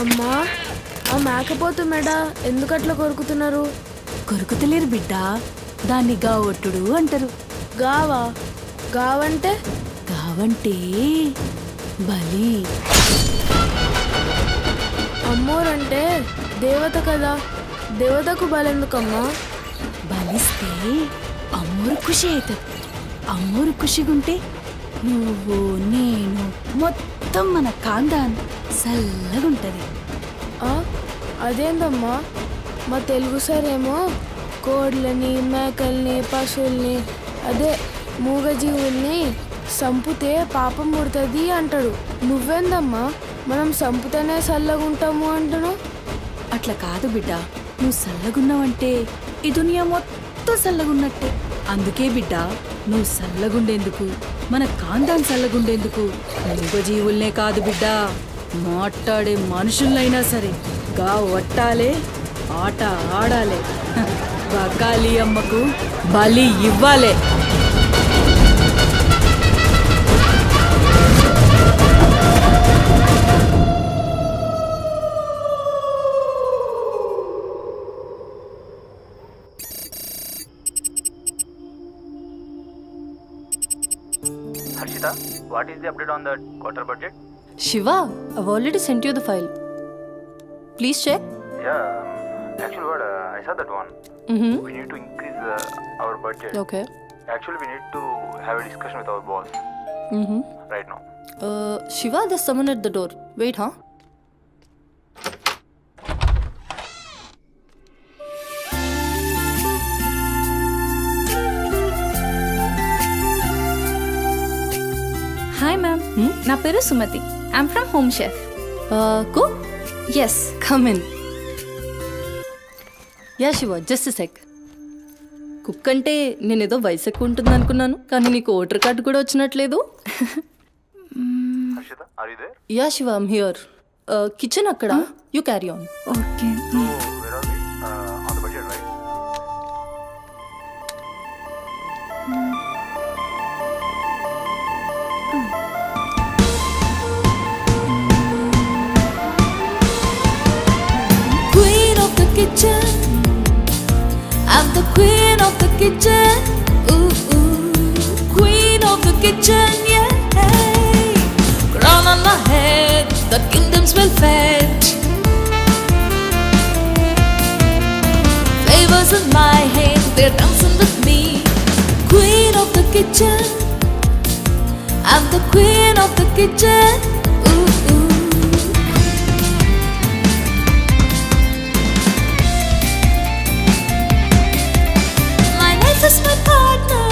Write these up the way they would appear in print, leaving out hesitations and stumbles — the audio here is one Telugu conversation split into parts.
అమ్మా ఆ మేకపోతు మెడ ఎందుకట్లా కొరుకుతున్నారు? కొరుకుతలేరు బిడ్డ, దాన్ని గావొట్టుడు అంటారు. గావా? గావంటే? గావంటే బలి. అమ్మోరంటే దేవత కదా, దేవతకు బలెందుకమ్మా? బలిస్తే అమ్మోరు ఖుషి అవుతుంది. అమ్మోరు ఖుషిగుంటే నువ్వు నేను మొత్తం మన కాందాన్ చల్లగుంటది. అదేందమ్మా, మా తెలుగు సారేమో కోడ్లని, మేకల్ని, పశువుల్ని, అదే మూగజీవుల్ని సంపుతే పాపం పుడుతుంది అంటాడు. నువ్వేందమ్మా మనం సంపుతేనే చల్లగుంటాము అంటున్నావు? అట్లా కాదు బిడ్డ, నువ్వు చల్లగున్నావంటే ఈ దునియా మొత్తం చల్లగున్నట్టే. అందుకే బిడ్డ, నువ్వు చల్లగుండేందుకు, మన కాందాన్ చల్లగుండేందుకు మూగజీవుల్నే కాదు బిడ్డ, మాట్లాడే మనుషులైనా సరే గా వట్టాలే, ఆట ఆడాలే, బకాలి అమ్మకు బలి ఇవ్వాలే. Harshita, what is the update on the quarter budget? Shiva, I've already sent you the file. Please check. Yeah, actually what, I saw that one. We need to increase our budget. Okay. Actually we need to have a discussion with our boss right now. Shiva, there's someone at the door. Wait, huh? Hi ma'am, నా పేరు Sumathi. I'm from Home Chef. Cook? Yes, come in. Yeah Shiva, just sec. Cook అంటే నేనేదో వయసు ఎక్కువ ఉంటుంది అనుకున్నాను, కానీ నీకు ఓటర్ కార్డు కూడా వచ్చినట్లేదు. Harshita, are you there? Yeah Shiva, I'm here. Kitchen అక్కడ, you carry on. Okay. So where are we? On the budget, right? Queen of the kitchen, I'm the queen of the kitchen. Ooh, ooh. Queen of the kitchen, yeah. Crown on my head, the kingdom's well fed. Flavors in my hand, they're dancing with me. Queen of the kitchen, I'm the queen of the kitchen. Ooh, ooh. My life is my partner,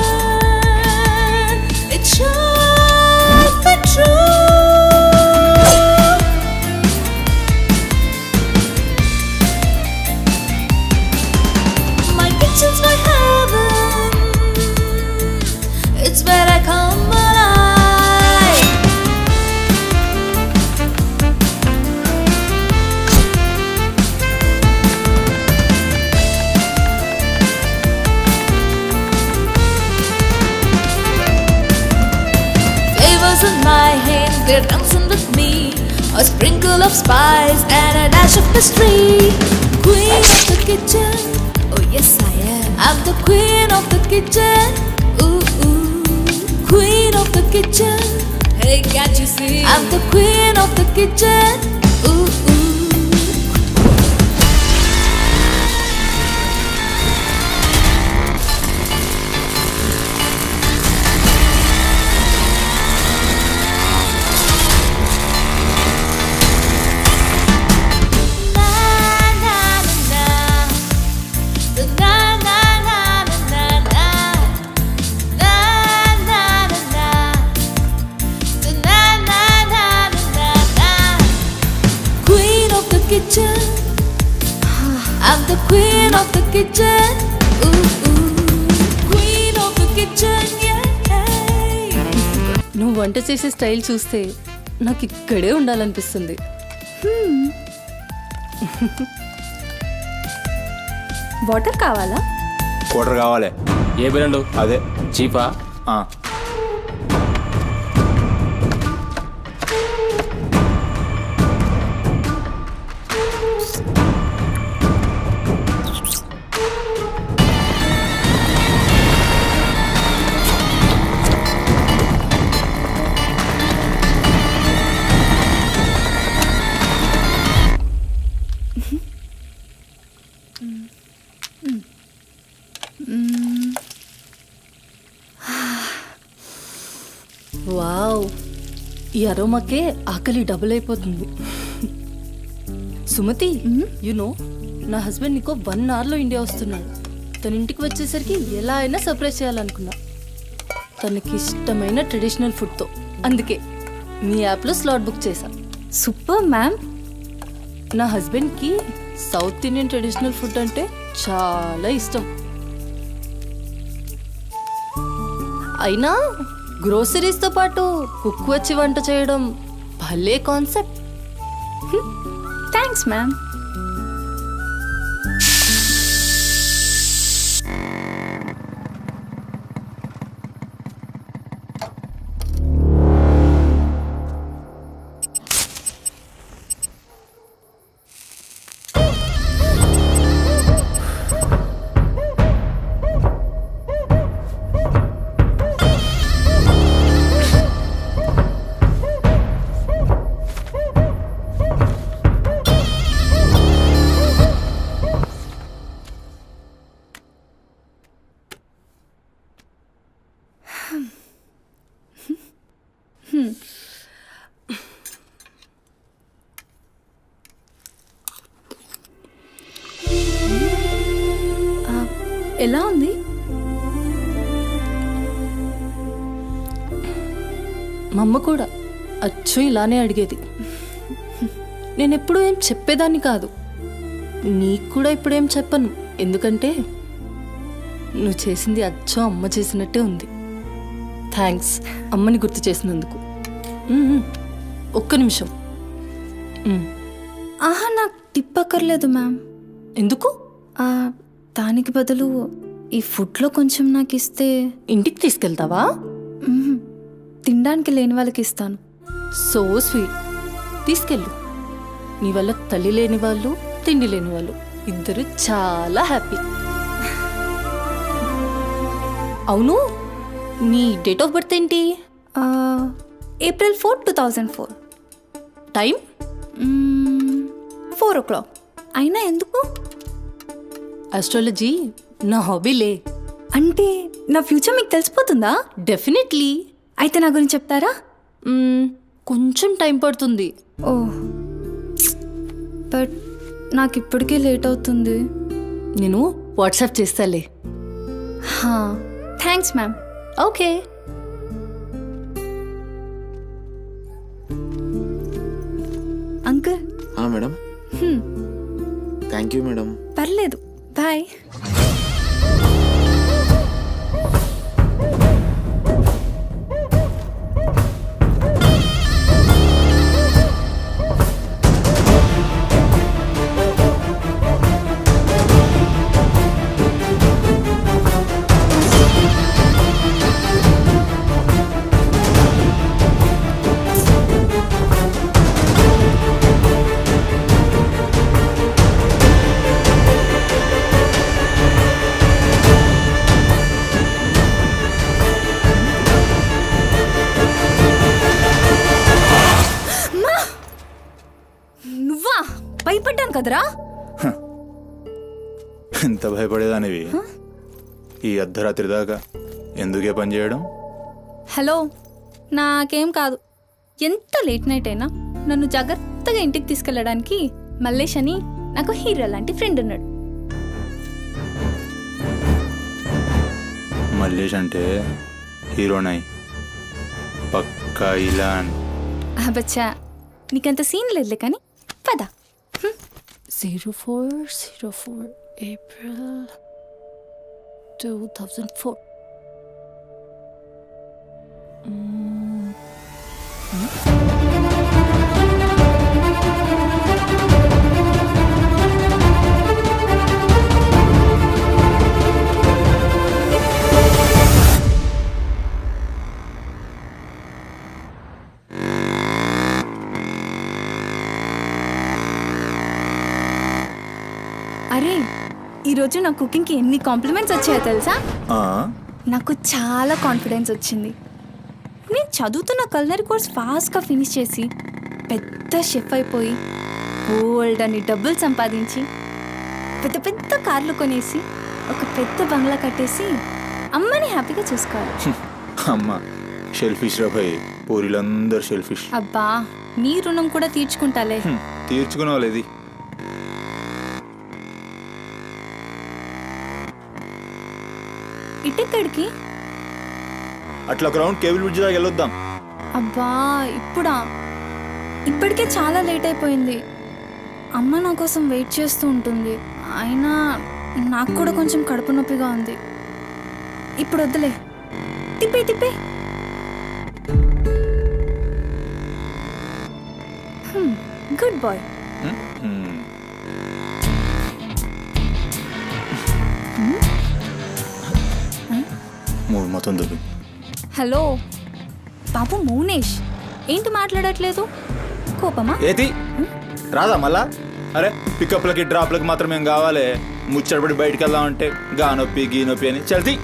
it should be true. My kitchen's my heaven, it's where I come alive. Flavors in my hand, they're dancing with me. A sprinkle of spice and a dash of mystery. Queen of the kitchen, oh yes I am. I'm the queen of the kitchen. Ooh, ooh. Queen of the kitchen. Hey, can't you see? I'm the queen of the kitchen. Ooh, ooh. Queen of the kitchen, I'm the queen of the kitchen. Ooh, ooh. Queen of the kitchen, yeah. నువ్వు వంట చేసే స్టైల్ చూస్తే నాకు ఇక్కడే ఉండాలనిపిస్తుంది. వాటర్ కావాలా? క్వార్టర్ కావాలి. ఏ బ్రాండు? అదే చీపా? ఆ. ఈ అరోమాకే ఆకలి డబుల్ అయిపోతుంది. సుమతి, నో నా హస్బెండ్ నీకో 1 అవర్లో ఇండియా వస్తున్నాడు. తన ఇంటికి వచ్చేసరికి ఎలా అయినా సర్ప్రైజ్ చేయాలనుకున్నా, తనకి ఇష్టమైన ట్రెడిషనల్ ఫుడ్తో. అందుకే మీ యాప్లో స్లాట్ బుక్ చేశా. Super ma'am. నా హస్బెండ్కి సౌత్ ఇండియన్ ట్రెడిషనల్ ఫుడ్ అంటే చాలా ఇష్టం. అయినా గ్రోసరీస్తో పాటు కుక్ వచ్చి వంట చేయడం భలే కాన్సెప్ట్. Thanks ma'am. ఎలా ఉంది? మా అమ్మ కూడా అచ్చు ఇలానే అడిగేది. నేను ఎప్పుడూ ఏం చెప్పేదాన్ని కాదు, నీకు కూడా ఇప్పుడేం చెప్పను. ఎందుకంటే నువ్వు చేసింది అచ్చం అమ్మ చేసినట్టే ఉంది. థ్యాంక్స్ అమ్మని గుర్తు చేసినందుకు. ఒక్క నిమిషం. ఆహా, నాకు టిప్ అక్కర్లేదు మ్యామ్. ఎందుకు? దానికి బదులు ఈ ఫుడ్లో కొంచెం నాకు ఇస్తే. ఇంటికి తీసుకెళ్తావా? తినడానికి లేని వాళ్ళకి ఇస్తాను. So sweet. తీసుకెళ్ళు. నీ వల్ల తల్లి లేని వాళ్ళు, తిండి లేని వాళ్ళు ఇద్దరు చాలా హ్యాపీ. అవును, నీ డేట్ ఆఫ్ బర్త్ ఏంటి? April 4, 2004. టైం? 4 o'clock. అయినా ఎందుకు? ఆస్ట్రాలజీ నా హాబీలే. అంటే నా ఫ్యూచర్ మీకు తెలిసిపోతుందా? డెఫినెట్లీ. అయితే నా గురించి చెప్తారా? కొంచెం టైం పడుతుంది. ఓ, బట్ నాకు ఇప్పటికే లేట్ అవుతుంది. నేను వాట్సాప్ చేస్తాలే. Thanks ma'am. Okay. Uncle. Madam. Thank you madam. పర్లేదు, బాయ్. నువ్వా? భయపడ్డాను కదరా. ఎంత భయపడేదానివి ఈ అర్ధరాత్రి దాకా? ఎందుకే పని చేయడం? హలో, నాకేం కాదు. ఎంత లేట్ నైట్ అయినా నన్ను జాగ్రత్తగా ఇంటికి తీసుకెళ్ళడానికి మల్లేష్ అని నాకు హీరో లాంటి ఫ్రెండ్ ఉన్నాడు. మల్లేష్ అంటే హీరోనై పక్కా ఇలాన్. బచ్చా, నీకంత సీన్ లేదులే కానీ పద. 0404 April 2004. అరే, ఈరోజు నా కుకింగ్కి ఎన్ని కాంప్లిమెంట్స్ వచ్చాయో తెలుసా? నాకు చాలా కాన్ఫిడెన్స్ వచ్చింది. నేను చదువుతున్న కల్నరీ కోర్స్ ఫాస్ట్గా ఫినిష్ చేసి పెద్ద షెఫ్ అయిపోయి ఓల్డ్ అని డబ్బులు సంపాదించి పెద్ద పెద్ద కార్లు కొనేసి ఒక పెద్ద బంగ్లా కట్టేసి అమ్మని హ్యాపీగా చూసుకోవాలి. అమ్మ షెల్ఫిష్ రా భయ్. పూరిలందరూ షెల్ఫిష్. అబ్బా నీ రుణం కూడా తీర్చుకుంటాలే. తీర్చుకునే వాళ్ళది. ఇటెక్కడికి? అట్లా గ్రౌండ్ కేబుల్ బ్రిడ్జ్ దాకా వెళ్ళొద్దాం. అబ్బా ఇప్పుడా? ఇప్పటికే చాలా లేట్ అయిపోయింది. అమ్మ నా కోసం వెయిట్ చేస్తూ ఉంటుంది. అయినా నాకు కూడా కొంచెం కడుపు నొప్పిగా ఉంది. ఇప్పుడు వద్దులే. తిప్పే తిప్పే. Good boy. మూడు మొత్తం దొబ్బి. హలో బాబు మౌనేష్, ఏంటి మాట్లాడట్లేదు? కోపమా? ఏది రాదా మళ్ళా? అరే పికప్లకి డ్రాప్లకి మాత్రం ఏం కావాలి, ముచ్చటపడి బయటికి వెళ్దామంటే గా నొప్పి గీ నొప్పి అని చల్తి.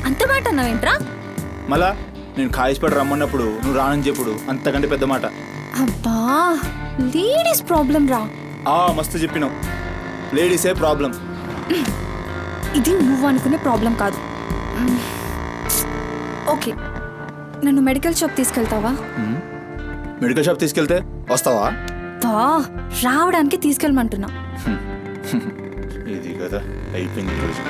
అంత మాట అన్నావేంట్రా? మళ్ళా నేను కాయిస్పడి రమ్మన్నప్పుడు నువ్వు రానని చెప్పుడు అంతకంటే పెద్ద మాట. అబ్బా లేడీస్ ప్రాబ్లం రా. మస్తు చెప్పినావు, లేడీసే ప్రాబ్లం. ఇది నువ్వు అనుకునే ప్రాబ్లం కాదు. ఓకే, నన్ను మెడికల్ షాప్ తీసుకెళ్తావా? మెడికల్ షాప్ తీసుకెళ్తే వస్తావా? రావడానికి తీసుకెళ్ళమంటున్నా. ఇది కదా అయిపోయింది ఈరోజు.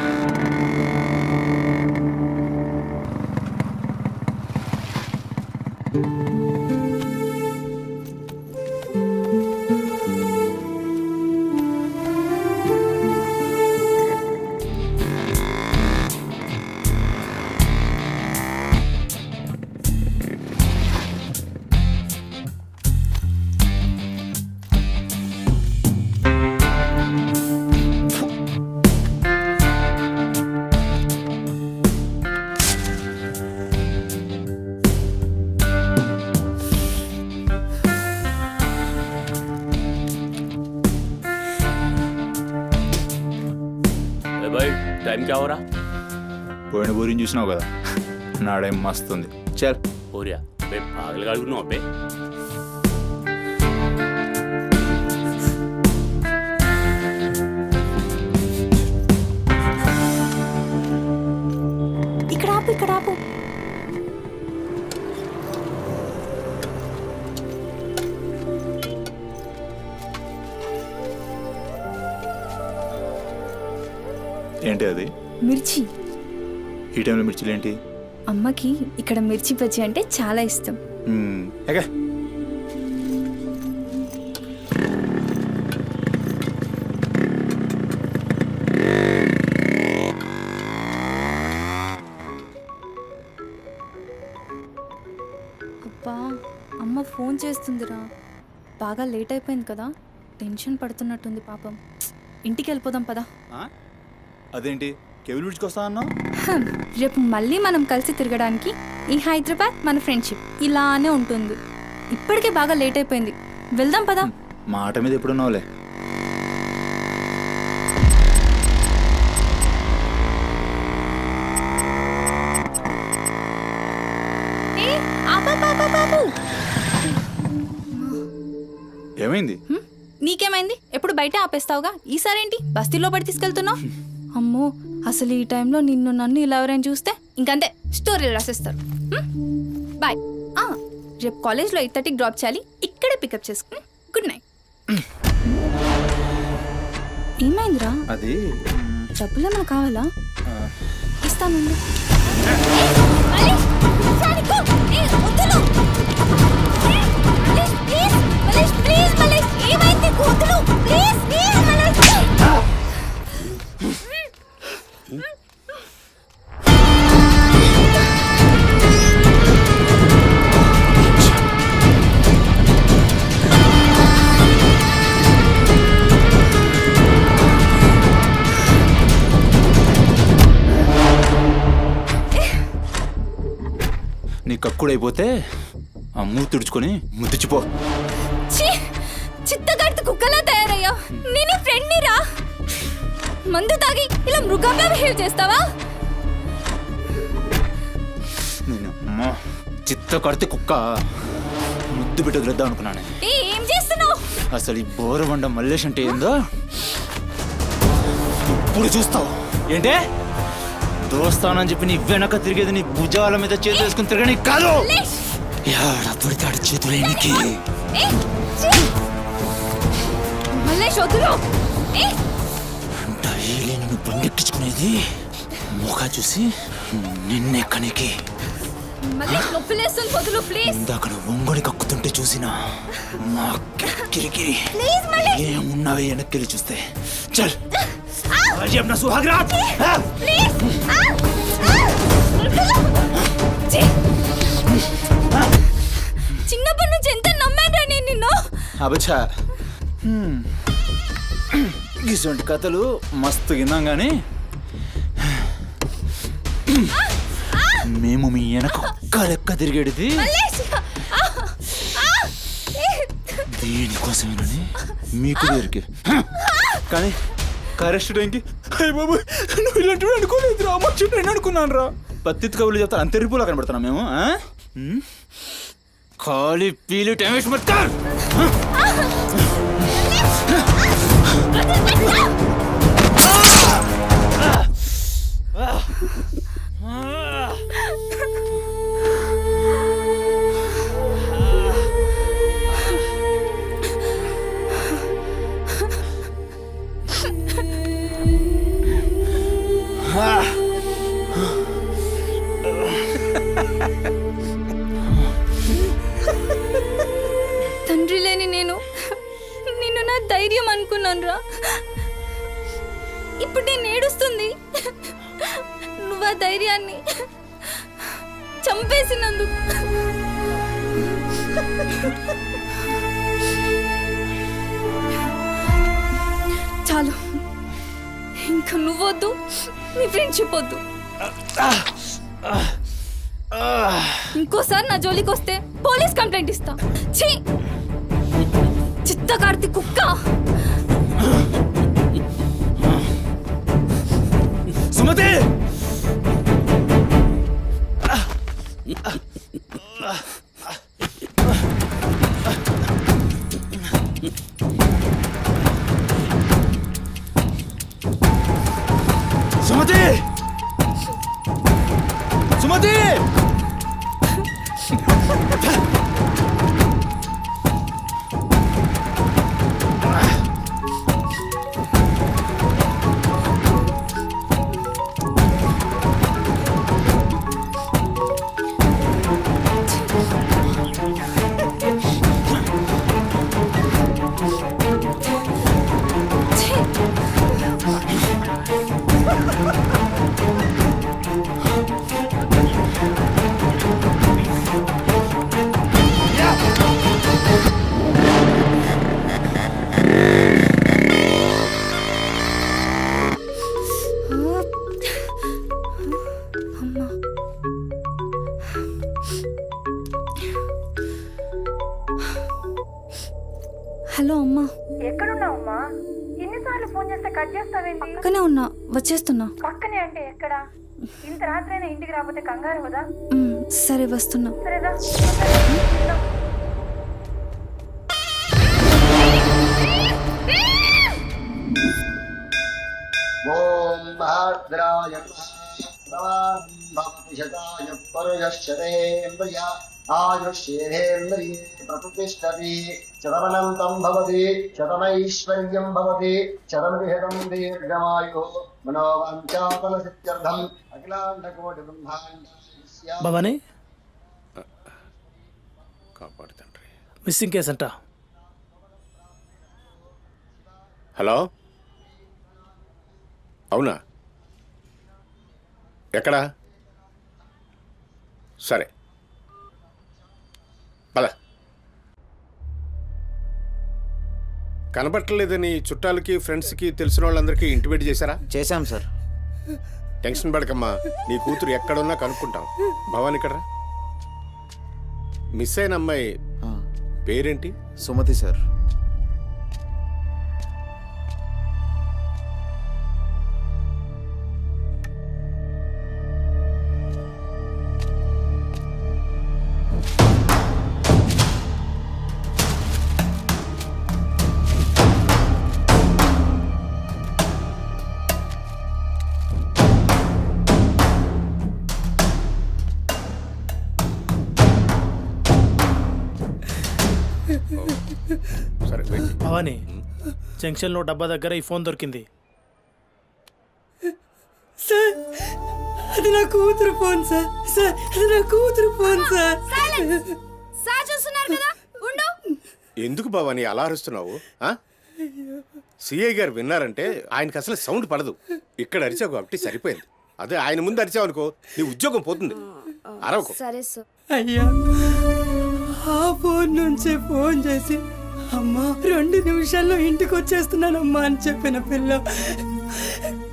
भाई टाइम क्या हो रहा? పోయిన బోరిని చూసినావు కదా, నాడేం మస్తుంది. చల్ हो रहा बे पागल गाड़ी नो बे. ఇక్కడ ఆపు, ఇక్కడ ఆపు. ఏంటి అది? మిర్చి. ఈ టైంలో మిర్చిలు ఏంటి? అమ్మకి ఇక్కడ మిర్చి బజ్జీ అంటే చాలా ఇష్టం. ఎగా అబ్బా అమ్మ ఫోన్ చేస్తుందిరా. బాగా లేట్ అయిపోయింది కదా, టెన్షన్ పడుతున్నట్టుంది పాపం. ఇంటికి వెళ్ళిపోదాం పదా. అదేంటి కేబుల్ బ్రిడ్జ్కి వస్తా అన్నావు? రేపు మళ్ళీ మనం కలిసి తిరగడానికి ఈ హైదరాబాద్ మన ఫ్రెండ్షిప్ ఇలానే ఉంటుంది. ఇప్పటికే బాగా లేట్ అయిపోయింది, వెళ్దాం పదా. మాట మీద ఎప్పుడున్నావులే. ఏమైంది? నీకేమైంది? ఎప్పుడు బయట ఆపేస్తావుగా, ఈసారేంటి బస్తీలో పడి తీసుకెళ్తున్నావు? అమ్మో, అసలు ఈ టైంలో నిన్ను నన్ను ఇలా ఎవరైనా చూస్తే ఇంకంతే, స్టోరీలు రాసేస్తారు. బాయ్. రేపు కాలేజ్లో 8:30కి డ్రాప్ చేయాలి, ఇక్కడే పికప్ చేసుకుని. Good night. ఏమైందిరా? అది డబ్బులు ఏమైనా కావాలా? ఇస్తాను. నీ కక్కుడైపోతే ఆ మూతి తుడుచుకొని ముద్దుచిపో. చిత్తగట్టు కుక్కలా తయారయ్యా. నేను ఫ్రెండ్ రా. మందు తాగి ఇలా మృగంగా బిహేవ్ చేస్తావా? చిత్త కడితే కుక్క ముద్దు పెట్టి వదిలేద్దాం అనుకున్నాను. ఏం చేస్తున్నావు? అసలు ఈ బోరబండ మల్లేష్ అంటే ఏందో ఇప్పుడు చూస్తావు. ఏంటే దోస్తానని చెప్పి నీ వెనక తిరిగేది నీ భుజాల మీద చేతి వేసుకుని తిరగని కాదు. పడితాడు చేతులేనికి మల్లేష్ వదులు ఏ, డైలీ నన్ను బండెక్కించుకునేది మొఖా చూసి నిన్నెక్కనికి మల్లేష్ నొప్పిలేస్తుంది వదులు ప్లీజ్ ఇందాక ఒంగొని కక్కుతుంటే చూసిన మా కిరికిరి ప్లీజ్ మల్లేష్ ఏమున్నావే వెనక్కి చూస్తే చల్ आज अपना सुहाग रात ప్లీజ్ చిన్నప్పటి నుంచి ఎంత నమ్మాను నేను నిన్ను అబచ్చా ఇటువంటి కథలు మస్తు విన్నాం కానీ మేము మీ వెనక ఒక్క లెక్క తిరిగేది మల్లేష్ దీనికోసమేనని మీకు దొరికి కానీ కరెస్ట్ టైంకి అయ్య బాబు నువ్వు ఇలాంటి అనుకోలేదు రా అమ్మ చుట్టూ నేను అనుకున్నాను రా పత్తి కబుర్లు చెప్తాను అంత రిపులా కనబడుతున్నాం మేము ఖాళీ పీలు టైం వేస్ట్ మత్ కర్ తండ్రి లేని నేను నిన్ను నా ధైర్యం అనుకున్నాను రా ఇప్పుడు నేను ఏడుస్తుంది నువ్వు ఆ ధైర్యాన్ని చంపేసినందుకు చాలు ఇంకా నువ్వొద్దు నీ ఫ్రెండ్షిప్ వద్దు ఇంకోసారి నా జోలికి వస్తే పోలీస్ కంప్లైంట్ ఇస్తా ఛీ చిత్తకార్తి కుక్క సుమతి సుమతి సుమతి హలో అమ్మా ఎక్కడున్నావమ్మా? ఎన్నిసార్లు ఫోన్ చేస్తే కట్ చేస్తావేంటి? పక్కనే ఉన్నా వచ్చేస్తున్నా పక్కనే అంటే ఎక్కడ? ఇంత రాత్రైనా ఇంటికి రాకపోతే కంగారు కదా? సరే వస్తున్నా సరేదా? ఓం భాద్రాయ శతాయ పరుయశ్చరేంద్రియ ఆయుష్యేంద్రియే ప్రతిష్టతి శతమనంతం భవతి శతమైశ్వర్యం భవతి శతమిహితం దీర్ఘమాయు మనోవాంఛాఫల సిద్ధ్యర్థం అఖిలాండకోటి బ్రహ్మాండ భవానీ కాపాడు తండ్రి. మిస్సింగ్ కేస్ అంట. హలో అవునా ఎక్కడా సరే పద కనబట్టలేదని చుట్టాలకి ఫ్రెండ్స్కి తెలిసిన వాళ్ళందరికీ ఇంటిమేట్ చేశారా? చేశాం సార్. టెన్షన్ పడకమ్మా, నీ కూతురు ఎక్కడున్నా కనుక్కుంటాం. భవాని ఇక్కడ మిస్ అయిన అమ్మాయి పేరేంటి? సుమతి సార్. భవానీ జంక్షన్లో డబ్బా దగ్గర ఈ ఫోన్ దొరికింది. సార్ అది నా కూతురు ఫోన్ సార్. సార్ అది నా కూతురు ఫోన్ సార్. సార్ చూస్తున్నారు కదా, ఉండు. ఎందుకు భవాని అలా అరుస్తున్నావు? సిఐ గారు విన్నారంటే ఆయనకి అసలు సౌండ్ పడదు. ఇక్కడ అరిచావు కాబట్టి సరిపోయింది. అదే ఆయన ముందు అరిచావు అనుకో నీ ఉద్యోగం పోతుంది. అరవకు. సరే సార్. అయ్యా ఆ ఫోన్ నుంచి ఫోన్ చేసి అమ్మా 2 నిమిషాల్లో ఇంటికి వచ్చేస్తున్నానమ్మా అని చెప్పిన పిల్ల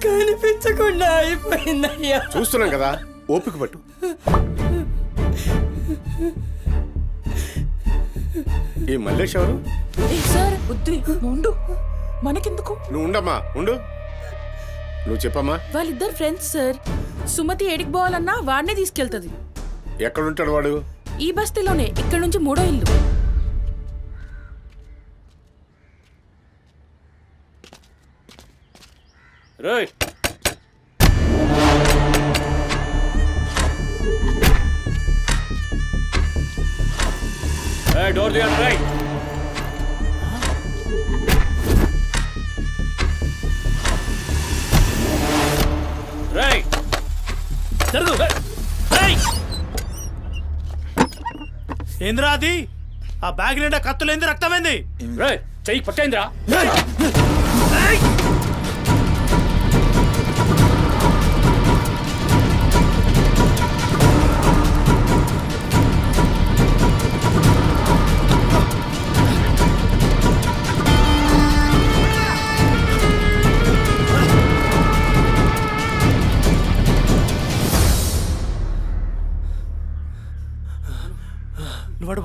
కనిపించకుండా అయిపోయిందయ్యా. చూస్తున్నాం కదా, ఓపిక పట్టు. ఈ మల్లేష్ ఎవరు? సార్ వద్దు ఉండు, మనకెందుకు? నువ్వు ఉండమ్మా, ఉండు. నువ్వు చెప్పమ్మా. వాళ్ళిద్దరు ఫ్రెండ్స్ సార్. సుమతి ఏడికి పోవాలన్నా వాడినే తీసుకెళ్తుంది. ఎక్కడుంటాడు వాడు? ఈ బస్తీలోనే, ఇక్కడ నుంచి 3వ ఇల్లు. రేయ్ డోర్ తీయండి. రైట్ రైట్ జరుగు. ఏంద్రా అది? ఆ బ్యాగ్ నిండా కత్తులేంది, రక్తమైంది. రేయ్ చెయ్యి పట్టేంద్రా.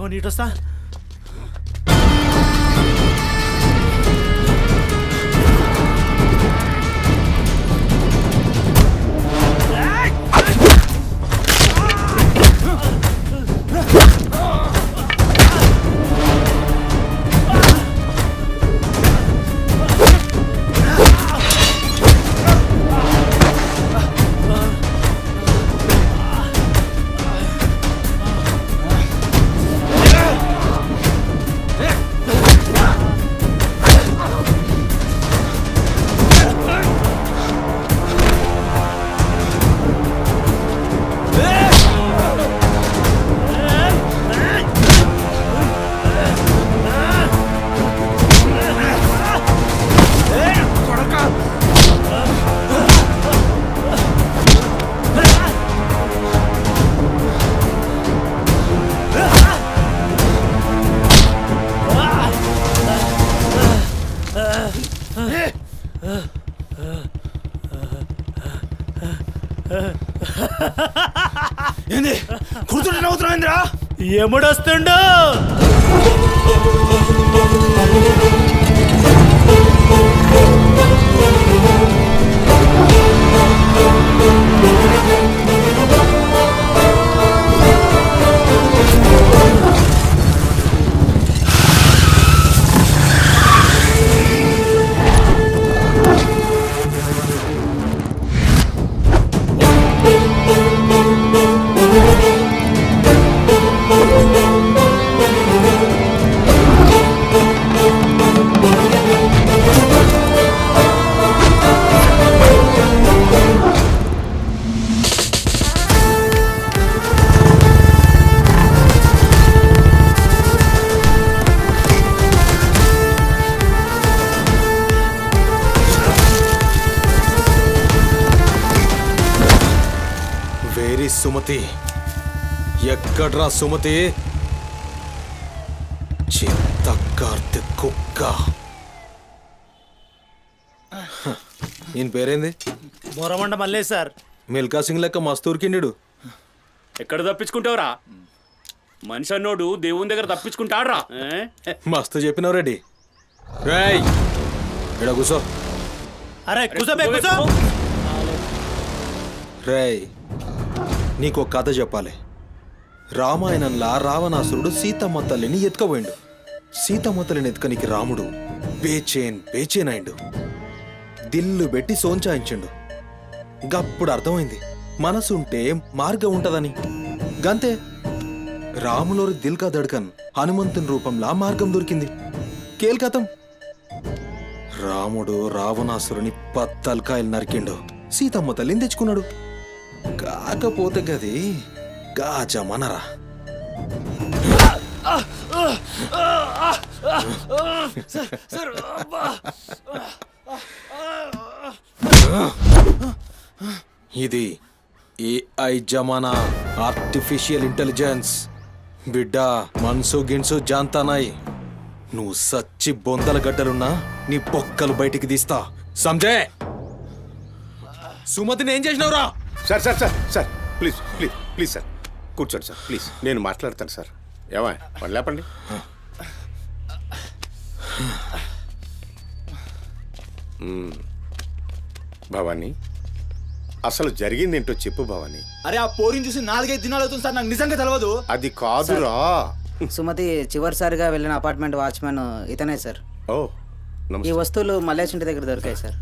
నువ్వు నీటొస్తా. ఏంది కూర్చుంటే నవ్వుతున్నాయిందిరా? ఎముడొస్తుండు? సుమతి ఎక్కడ్రా సుమతి? చిత్త కార్తె కుక్క. ఈయన పేరేంది? బోరమండ మల్లేష్ సార్. మిల్కా సింగ్ లెక్క మస్తూర్కిండు. ఎక్కడ తప్పించుకుంటావురా? మనిషి అన్నోడు దేవుని దగ్గర తప్పించుకుంటాడ్రా. మస్తు చెప్పినావు రెడ్డి. రేయ్ ఎడ కూసో. అరే కూసోబే కూసో. రేయ్ నీకో కథ చెప్పాలి. రామాయణంలా రావణాసురుడు సీతమ్మ తల్లిని ఎత్తుకపోయిండు. సీతమ్మ తల్లిని ఎత్తుకనికి రాముడు బేచేన్ అయిండు. దిల్లు పెట్టి సోంచాయించిండు. గప్పుడు అర్థమైంది మనసుంటే మార్గం ఉంటదని. గంతే రాములోరి దిల్ కా దడ్కన్ హనుమంతుని రూపంలా మార్గం దొరికింది. కేల్కతం రాముడు రావణాసురుని పత్తల్కాయలు నరికిండు, సీతమ్మ తల్లిని తెచ్చుకున్నాడు. కాకపోతే గది గాజమనరా. ఇది ఏఐ జమానా, ఆర్టిఫిషియల్ ఇంటెలిజెన్స్. బిడ్డ మనసు గిన్సు జాంతానాయ్. నువ్వు సచ్చి బొందల గడ్డలున్నా నీ బొక్కలు బయటికి తీస్తా. సంజే, సుమతిని ఏం చేసినవురా? Sir sir sir sir please please please sir కూర్చోండి సార్ ప్లీజ్, నేను మాట్లాడతాను సార్. ఏమా వాళ్ళు లేపండి. భవానీ, అసలు జరిగింది ఏంటో చెప్పు భవానీ. అరే ఆ పోరిని చూసి 4-5 దినాలు అవుతుంది సార్, నాకు నిజంగా తెలియదు. అది కాదురా. సుమతి చివరిసారిగా వెళ్ళిన అపార్ట్మెంట్ వాచ్మెన్ ఇతనే సార్. ఓ ఈ వస్తువులు మల్లేష్ ఇంటి దగ్గర దొరికాయి సార్.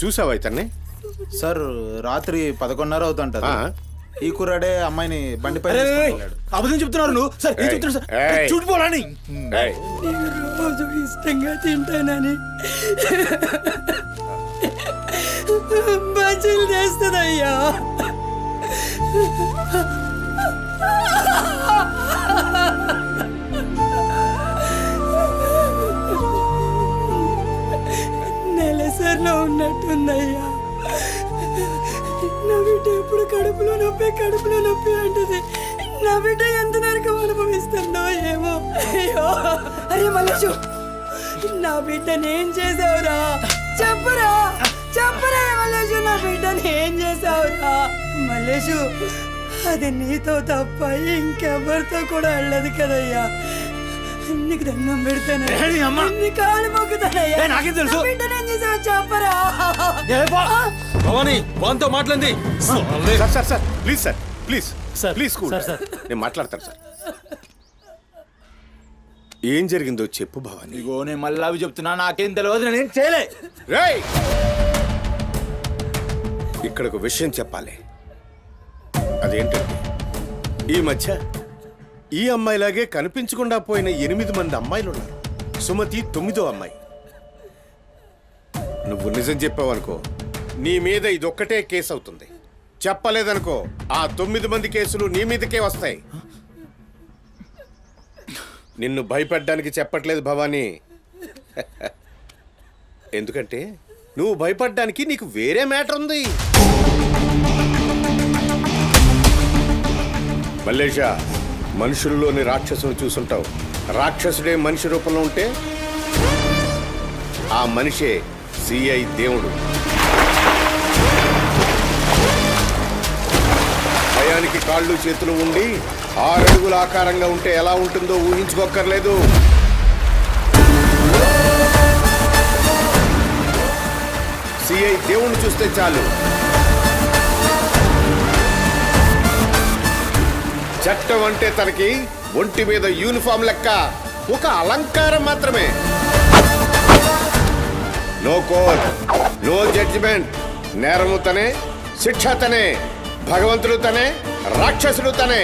చూసావా ఇతన్ని? సార్ రాత్రి 11:30 అవుతుంటది. ఈ కుర్రాడే అమ్మాయిని బండిపై అబద్ధం చెప్తున్నారు నువ్వు. సార్ ఏం చెప్తున్నారు సార్? చూడిపోవాలని రోజు ఇష్టంగా తింటానని బజ్జీలు చేస్తుందయ్యా. నెలసరిలో ఉన్నట్టుందయ్యా. నా బిడ్డ ఎప్పుడు కడుపులో నొప్పి అంటది. నా బిడ్డ ఎంత నరకం అనుభవిస్తుందో ఏమో. అయ్యో అరే మల్లేషు, నా బిడ్డని ఏం చేసావురా? చెప్పరా మల్లేషు, నా బిడ్డని ఏం చేసావురా? మల్లేషు, అది నీతో తప్ప ఇంకెవరితో కూడా వెళ్ళదు కదయ్యా. నీకు దండం పెడతాను, నీ కాళ్ళు మొక్కుతానయ్యా. నాకేం తెలుసు? బిడ్డని ఏం చేసావు చెప్పరా? భవానీ వాంతో మాట్లాడింది. Sir sir sir please sir please sir, please cool. Sir, sir. నేను మాట్లాడతాను సార్. ఏం జరిగిందో చెప్పు భవానీ. ఇగో నేను మళ్ళీ అవి చెప్తున్నా, నాకేం తెలియదు, నేనేం చేయలే. రేయ్, ఇక్కడ ఒక విషయం చెప్పాలి. అదేంటంటే ఈ మధ్య ఈ అమ్మాయిలాగే కనిపించకుండా పోయిన 8 మంది అమ్మాయిలు ఉన్నారు. సుమతి 9వ అమ్మాయి. నువ్వు నిజం చెప్పావనుకో, నీ మీద ఇదొక్కటే కేసు అవుతుంది. చెప్పలేదనుకో, ఆ 9 మంది కేసులు నీ మీదకే వస్తాయి. నిన్ను భయపడ్డానికి చెప్పట్లేదు భవానీ. ఎందుకంటే నువ్వు భయపడ్డానికి నీకు వేరే మ్యాటర్ ఉంది. మల్లేషా, మనుషుల్లోని రాక్షసుని చూసుంటావు. రాక్షసుడే మనిషి రూపంలో ఉంటే ఆ మనిషే సిఐ దేవుడు. భయానికి కాళ్ళు చేతులు ఉండి 6 అడుగుల ఆకారంగా ఉంటే ఎలా ఉంటుందో ఊహించుకోక్కర్లేదు. సిఐ దేవుణ్ణి చూస్తే చాలు, చట్టం అంటే తనకి ఒంటి మీద యూనిఫామ్ లెక్క ఒక అలంకారం మాత్రమే. No court, no judgement. నేరము తనే, శిక్ష తనే, భగవంతుడు తనే, రాక్షసుడు తనే.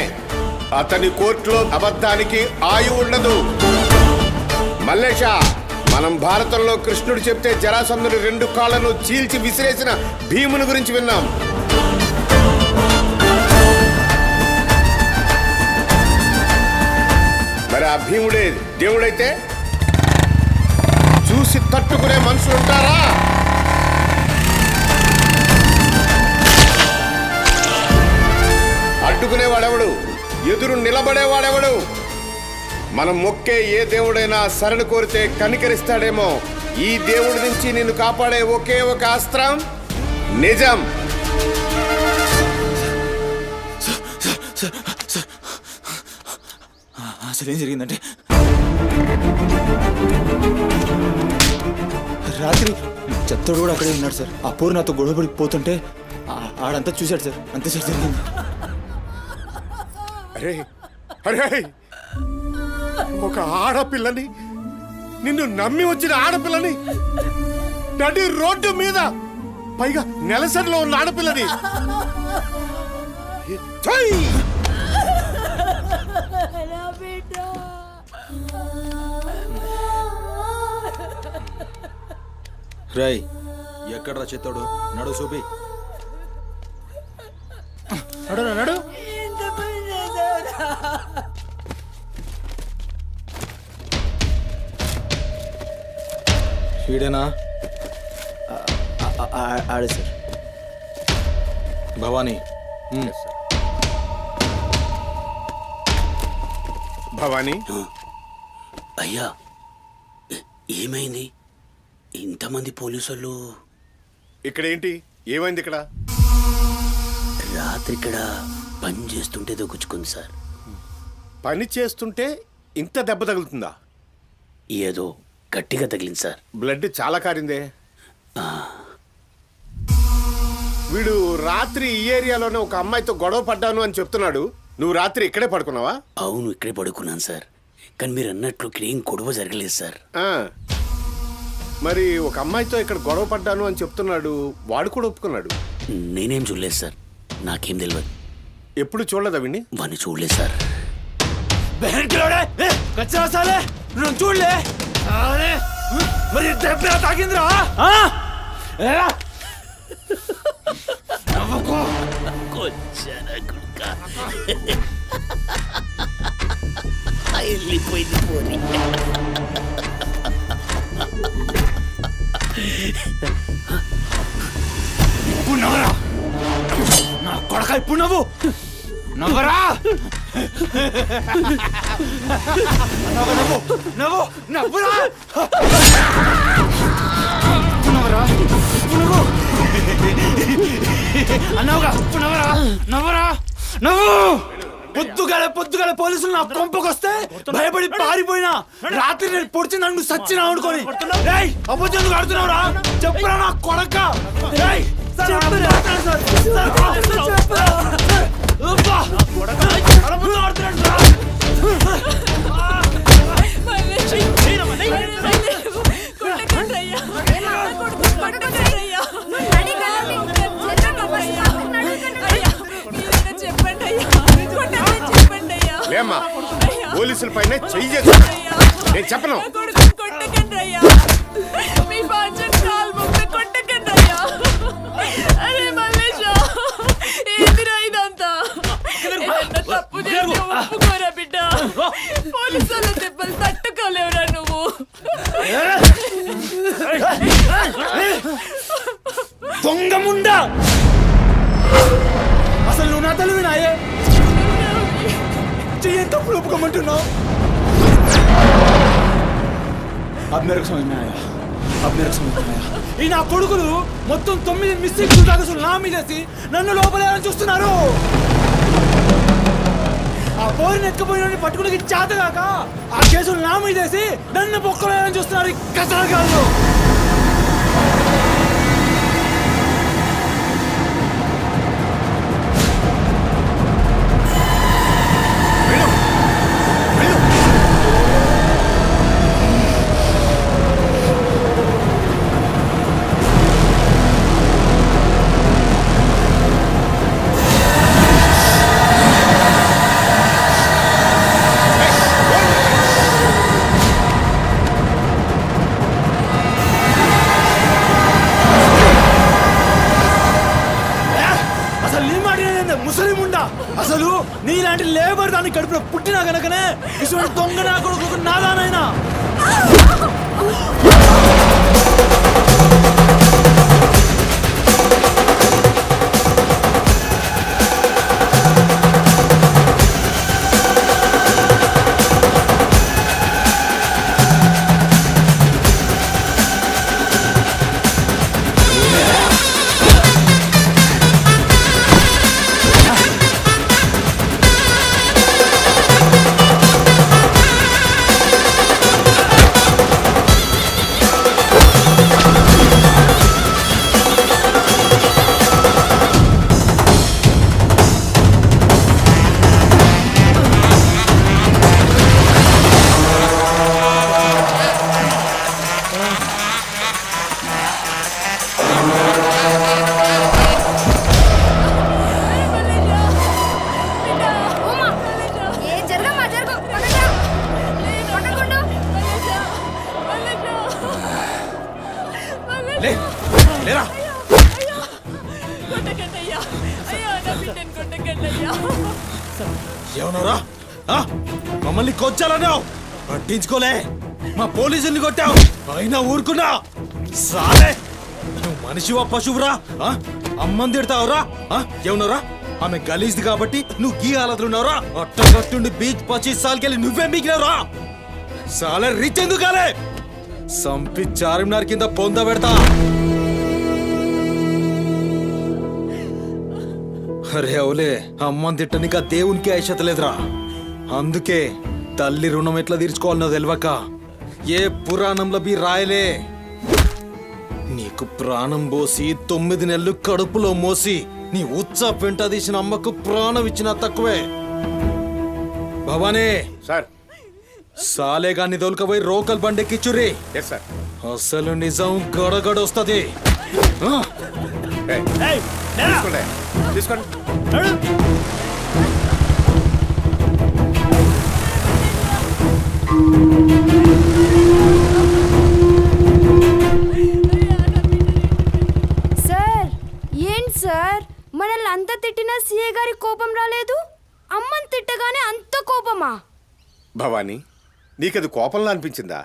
అతని కోర్టులో అబద్ధానికి ఆయువు ఉండదు. మల్లేష, మనం భారతంలో కృష్ణుడు చెప్తే జరాసంధుని 2 కాళ్లను చీల్చి విసిరేసిన భీముని గురించి విన్నాం. మరి ఆ భీముడే దేవుడైతే చూసి తట్టుకునే మనుషులు ఉంటారా? అడ్డుకునేవాడెవడు? ఎదురు నిలబడేవాడెవడు? మనం మొక్కే ఏ దేవుడైనా శరణు కోరితే కనికరిస్తాడేమో. ఈ దేవుడి నుంచి నిన్ను కాపాడే ఒకే ఒక అస్త్రం నిజం. అసలు ఏం జరిగిందంటే, రాత్రి చెత్తోడు కూడా అక్కడే ఉన్నాడు సార్. ఆ పోరు నాతో గొడవపడి పోతుంటే ఆడంతా చూశాడు సార్. అంతే సార్ జరిగింది. అరే అరే, ఒక ఆడపిల్లని, నిన్ను నమ్మి వచ్చిన ఆడపిల్లని నడి రోడ్డు మీద, పైగా నెలసరిలో ఉన్న ఆడపిల్లని ఛై! రై ఎక్కడ్రా చిత్తోడు నడు చూపి. నడు నడు. ఎంత పని చేసావురా? ఈడేనా? ఆడే సార్. భవానీ. భవానీ, అయ్యా ఏమైంది? ఇంతమంది పోలీసులు ఇక్కడ ఏంటి? ఏమైంది ఇక్కడ? రాత్రి ఇక్కడ పని చేస్తుంటే దొక్కుచుకుంది సార్. పని చేస్తుంటే ఇంత దెబ్బ తగులుతుందా? ఏదో గట్టిగా తగిలింది సార్. బ్లడ్ చాలా కారిందే. వీడు రాత్రి ఈ ఏరియాలోనే ఒక అమ్మాయితో గొడవ పడ్డాను అని చెప్తున్నాడు. నువ్వు రాత్రి ఇక్కడే పడుకున్నావా? అవును, ఇక్కడే పడుకున్నాను సార్. కానీ మీరు అన్నట్లు ఇక్కడ ఏం గొడవ జరగలేదు సార్. మరి ఒక అమ్మాయితో ఇక్కడ గొడవ పడ్డాను అని చెప్తున్నాడు, వాడు కూడా ఒప్పుకున్నాడు. నేనేం చూడలేదు సార్, నాకేం తెలియదు. ఎప్పుడు చూడలేదా విని? వాడిని చూడలేదు సార్. చూడలే మరి తాకిందిరా. వెళ్ళిపోయింది పోనీ. ఇప్పుడు నవ్వరా నా కొడక, ఇప్పుడు నవ్వు నవ్వరా. నవ్వు నవ్వు నవ్వురా. నవ్వరా నవ్వు అన్నావుగా. నవ్వరా నవ్వరా నవ్వు. పొద్దుగాల పోలీసులు నా కొంపకొస్తే భయపడి పారిపోయినా రాత్రి నేను పొడిచి నన్ను సచ్చినా అనుకోని అబద్ధం ఆడుతున్నావురా. చెప్పురా నా కొడక. లేమ్మా, పోలీసుల పైన చెయ్యి చేస్తా. నేను చెప్పను. పోలీసుల దెబ్బలు తట్టుకోలేవురా నువ్వు. దొంగ ముండా, అసలు నువ్వు నా తల్లి నాయే చెయ్యి తప్పుడు ఒప్పుకోమంటున్నావు. ఈ నా కొడుకులు మొత్తం 9 మిస్టేక్స్ దాకా నా మీదేసి నన్ను లోపలేయాలని చూస్తున్నారు. ఆ పోరిని ఎత్తుకుపోయిన పట్టుకుని చేతగాక ఆ కేసులు నా మీదేసి నన్ను పొక్కలేయాలని చూస్తున్నారు ఈ కసరగాళ్ళు. అసలు నీలాంటి లేబర్ దాన్ని కడుపులో పుట్టినా కనుకనే ఇటువంటి దొంగ నా కొడుకు నాదానైనా. లేరా ఏమన్నారా మమ్మల్ని కొచ్చాలన్నావు పట్టించుకోలే మా పోలీసుల్ని కొట్టావు అయినా ఊరుకున్నా సాలే నువ్వు మనిషివా పశువురా అమ్మని తిడతావురా ఏమన్నారా ఆమె గలీజ్ది కాబట్టి నువ్వు గీ హాలతులున్నావురా అట్టగట్టుండి బీచ్ 25 సార్కెళ్ళి నువ్వే మిగిలినరా సాలే రిచ్ ఎందుకు కాలే సంపి చార్మినార్ కింద పొంద పెడతా అరే అవులే అమ్మని తిట్టనిక దేవునికి ఐషత లేదురా అందుకే తల్లి రుణం ఎట్లా తీర్చుకోవాలనో తెలియక ఏ పురాణంలో బి రాయలే నీకు ప్రాణం పోసి 9 నెలలు కడుపులో మోసి నీ ఉచ్చ పెంట తీసిన అమ్మకు ప్రాణం ఇచ్చినా తక్కువే భవానీ సార్ సాలేగాన్ని దొలకపోయి రోకల్ బండెక్కిచ్చుర్రి సార్ అసలు నిజం గడగడొస్తుంది తీసుకోండి సార్ ఏంటి సార్ మనల్ని అంత తిట్టినా సీఏ గారి కోపం రాలేదు అమ్మని తిట్టగానే అంత కోపమా? భవానీ నీకది కోపంలా అనిపించిందా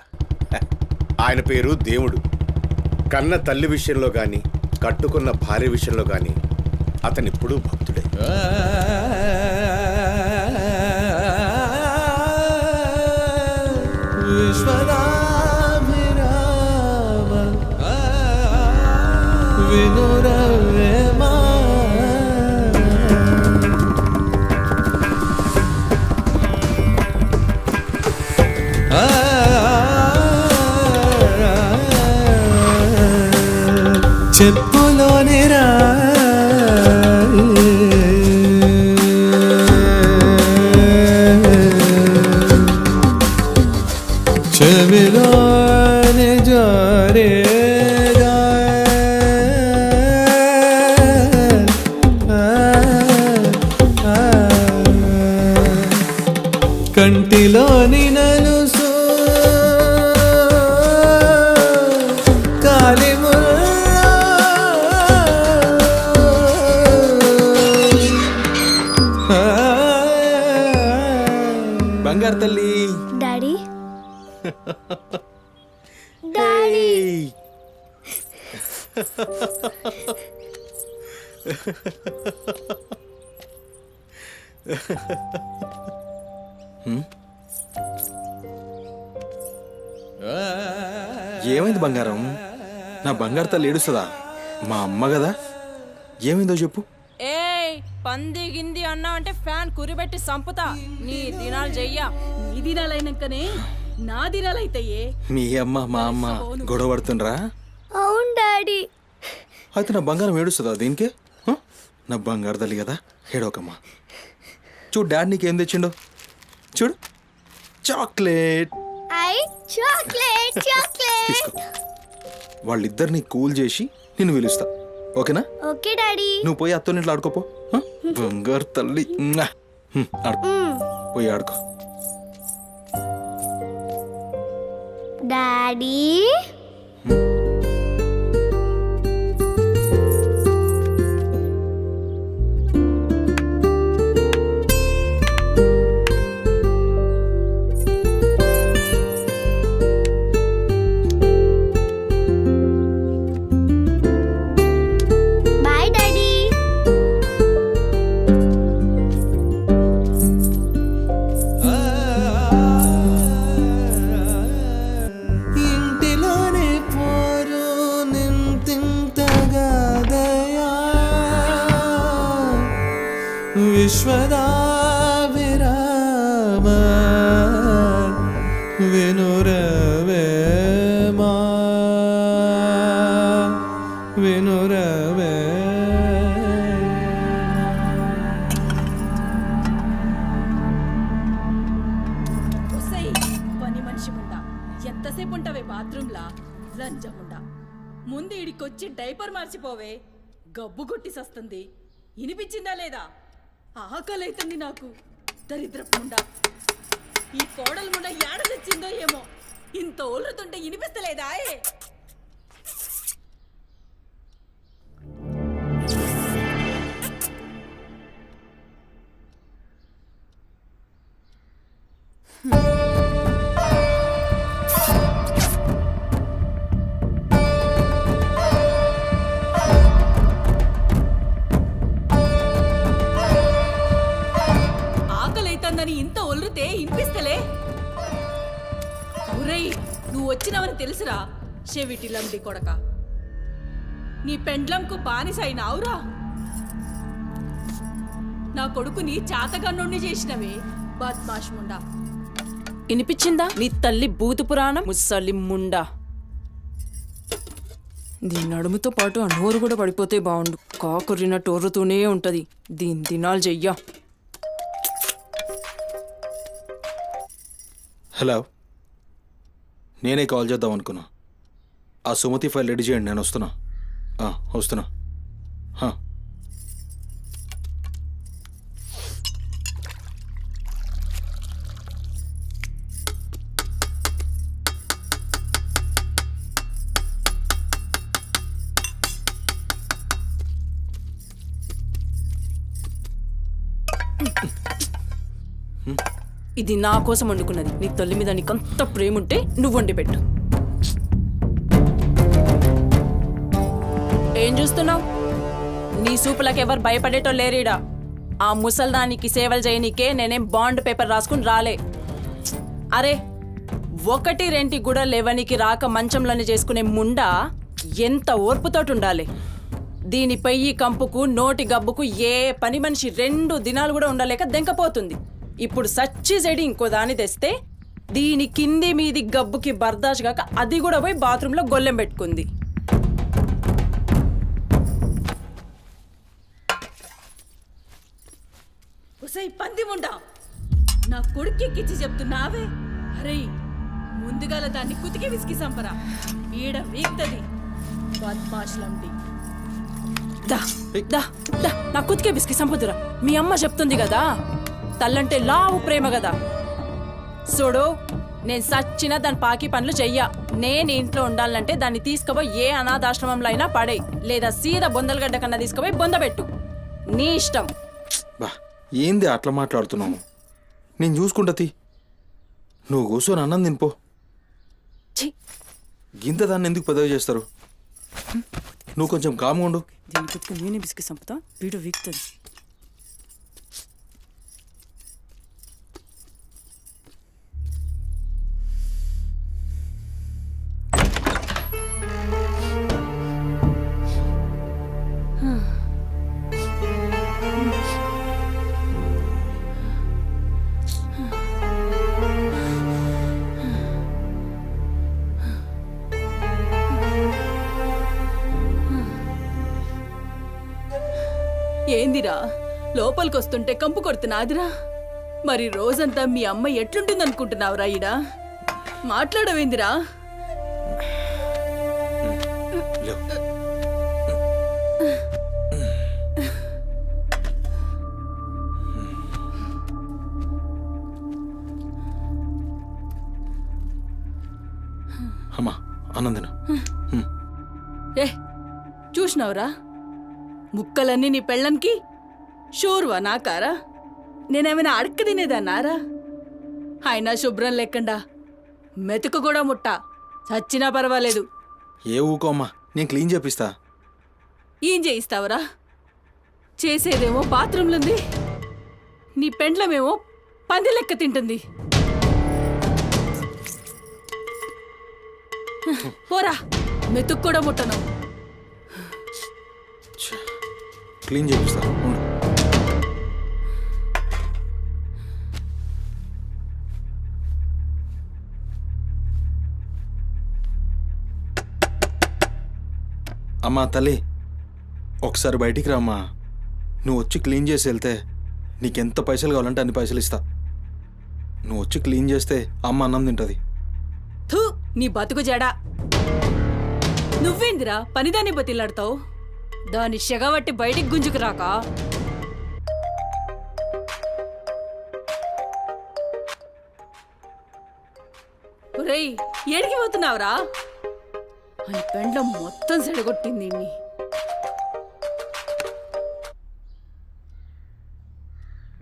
ఆయన పేరు దేవుడు కన్న తల్లి విషయంలో గాని కట్టుకున్న భార్య విషయంలో గాని అతనిప్పుడు భక్తుడే చెప్పులోని రా చెవిలోని జరే కంటిలోని నలుసు బంగారు తల్లి డాడీ డాడీ ఏమైంది బంగారం నా బంగారు తల్లి ఏడుస్తుందా మా అమ్మ కదా ఏమైందో చెప్పు ఏయ్ పంది గింది అన్నా అంటే ఫ్యాన్ కురిబెట్టి సంపుతా నీ దినాలు చెయ్యా నీ దినాలైనాకనే నా దినాలైతాయే మీ అమ్మ మా అమ్మ గొడవ పడుతుండ్రా అవును డాడీ అయితే నా బంగారం ఏడుస్తుందా దీనికే నా బంగారు తల్లి కదా ఏడోకమ్మా చూడు డాడీ నీకేం తెచ్చిండో చూడు చాక్లెట్ ఐ చాక్లెట్ చాక్లెట్ వాళ్ళిద్దరిని కూల్ చేసి నిన్ను పిలుస్తా ఓకేనా ఓకే డాడీ నువ్వు పోయి అత్తోని ఇంట్లో ఆడుకోపో బంగారు తల్లి ఆడుకో పోయి ఆడుకో డాడీ బాయ్ డాడీ ఇంటిలోనే పోరు నింతింతగాదయా విశ్వదా విరామ వినురవేమా వినురవే పని మనిషి ముండా ఎంతసేపు ఉంటావే బాత్రూంలా లంజముండా ముందు ఇడికొచ్చి డైపర్ మార్చిపోవే గబ్బు కొట్టి సస్తుంది వినిపించిందా లేదా ఆకలైతుంది నాకు దరిద్రపు ముండా ఈ కోడలు ముండా ఏడ తెచ్చిందో ఏమో ఇంత ఓలుతుంటే వినిపిస్తలేదా నువ్వు వచ్చినావని తెలుసురా చెవిటిలండి కొడక. నీ పెండ్లంకు బానిసైనావురా. నా కొడుకుని చాతగన్నుణ్ణి చేసినవే బద్మాష్ ముండా. వినిపించిందా నీ తల్లి భూత పురాణం ముసలి ముండా? దీని నడుముతో పాటు ఆ నోరు కూడా పడిపోతే బాగుండు. కాకురిన టోర్రుతూనే ఉంటది. దీని దినాలు చెయ్యా. హలో, నేనే కాల్ చేద్దాం అనుకున్నా. ఆ సుమతి ఫైల్ రెడీ చేయండి, నేను వస్తున్నా. వస్తున్నా. ఇది నా కోసం వండుకున్నది. నీ తల్లి మీద నీకంత ప్రేమ ఉంటే నువ్వు వండి పెట్టు. ఏం చూస్తున్నావు? నీ సూపులకు ఎవరు భయపడేటో లేరీడా. ఆ ముసల్దానికి సేవలు చేయనీకే నేనేం బాండ్ పేపర్ రాసుకుని రాలే. అరే, 1-2 కూడా లేవనికి రాక మంచంలోనే చేసుకునే ముండా ఎంత ఓర్పుతోటి ఉండాలి. దీని పెయ్యి కంపుకు నోటి గబ్బుకు ఏ పని మనిషి 2 దినాలు కూడా ఉండలేక దెంకపోతుంది. ఇప్పుడు సచ్చి చెడి ఇంకో దాన్ని తెస్తే దీని కింది మీది గబ్బుకి బర్దాష్ కాక అది కూడా పోయి బాత్రూంలో గొల్లెం పెట్టుకుంది. ఉసై పంది ముండా, నా కొడుకెక్కిచ్చి చెప్తున్నావే. అరే, ముందుగాల దాన్ని కుతికి విసికి సంపరా. ఈడ వీక్తది బద్మాష్లండి. దా దా దా నా కుతికే బిస్కి సంపుతురా. మీ అమ్మ చెప్తుంది కదా, తల్లంటే లావు ప్రేమ కదా. చూడు, నేను సచ్చిన దాని పాకి పనులు చెయ్యా. నేను ఇంట్లో ఉండాలంటే దాన్ని తీసుకుపోయి ఏ అనాథాశ్రమంలో అయినా పడే, లేదా సీదా బొందలగడ్డ కన్నా తీసుకుపోయి బొందబెట్టు. నీ ఇష్టం. బా, ఏంది అట్లా మాట్లాడుతున్నావు? నేను చూసుకుంటా. నువ్వు కూర్చొని అన్నం తినిపో. గింత దాన్ని ఎందుకు పెద్దగా చేస్తారు? నువ్వు కొంచెం కామ్గా ఉండు. దీని కుతికి నేనే బిస్కి సంపుతా. వీడు వీక్తుంది. ఏందిరా లోపలికి వస్తుంటే కంపు కొడుతున్నాదిరా? మరి రోజంతా మీ అమ్మ ఎట్లుంటుందనుకుంటున్నావురా? ఈడ మాట్లాడవేందిరా? అమ్మా, ఆనందన ఏ చూసినావురా? ముక్కలన్నీ నీ పెళ్ళన్కి షోర్వా నాకారా? నేనేమైనా అడక్క తినేదన్నారా? అయినా శుభ్రం లేకుండా మెతుకు కూడా ముట్ట చచ్చినా పర్వాలేదు. ఏ ఊకోమ్మా, నేను క్లీన్ చేపిస్తా. ఏం చేయిస్తావురా? చేసేదేమో బాత్రూంలుంది, నీ పెండ్లమేమో పంది లెక్క తింటుంది. పోరా, మెతుకు కూడా ముట్టను. క్లీన్ చేపిస్తా. అమ్మా తల్లి, ఒకసారి బయటికి రామ్మా. నువ్వు వచ్చి క్లీన్ చేసి వెళ్తే నీకెంత పైసలు కావాలంటే అన్ని పైసలు ఇస్తా. నువ్వు వచ్చి క్లీన్ చేస్తే అమ్మ అన్నం తింటుంది. థూ, నీ బతుకు జడా. నువ్వేందిరా పనిదాన్ని బతిలాడతావు? దాని షెగబట్టి బయటికి గుంజుకు రాక. ఒరేయ్, ఏడికి పోతున్నావురా? అని పెండ్లం మొత్తం సెడగొట్టింది.